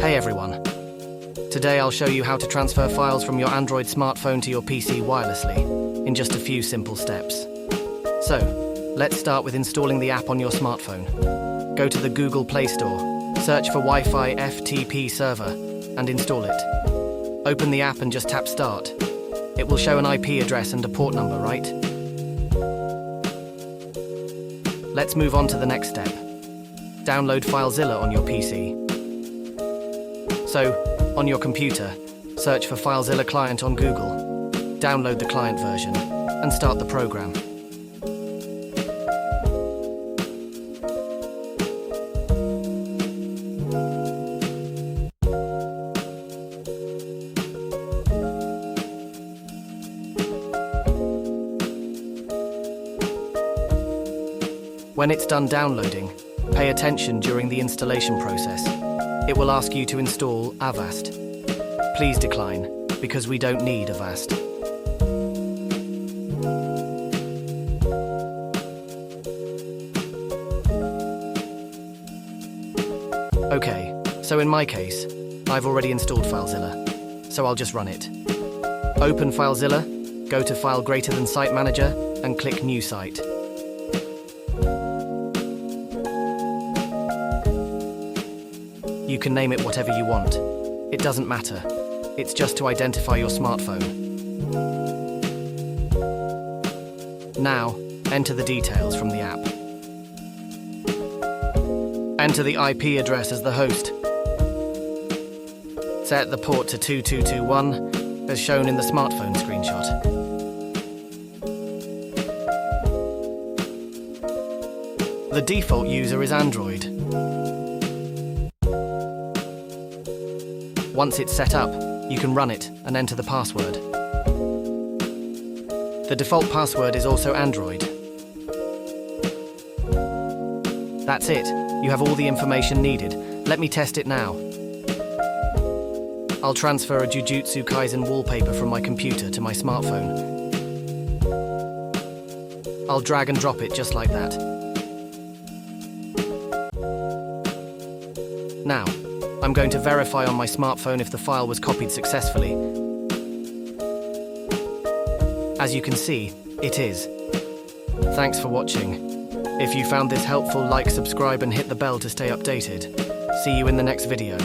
Hey everyone. Today I'll show you how to transfer files from your Android smartphone to your PC wirelessly in just a few simple steps. So, let's start with installing the app on your smartphone. Go to the Google Play Store, search for Wi-Fi FTP server, and install it. Open the app and just tap Start. It will show an IP address and a port number, right? Let's move on to the next step. Download FileZilla on your PC. So, on your computer, search for FileZilla client on Google, download the client version, and start the program. When it's done downloading, pay attention during the installation process. It will ask you to install Avast. Please decline, because we don't need Avast. Okay, so in my case, I've already installed FileZilla, so I'll just run it. Open FileZilla, go to File Greater Than Site Manager, and click New Site. You can name it whatever you want. It doesn't matter. It's just to identify your smartphone. Now, enter the details from the app. Enter the IP address as the host. Set the port to 2221, as shown in the smartphone screenshot. The default user is Android. Once it's set up, you can run it and enter the password. The default password is also Android. That's it. You have all the information needed. Let me test it now. I'll transfer a Jujutsu Kaisen wallpaper from my computer to my smartphone. I'll drag and drop it just like that. Now, I'm going to verify on my smartphone if the file was copied successfully. As you can see, it is. Thanks for watching. If you found this helpful, like, subscribe and hit the bell to stay updated. See you in the next video.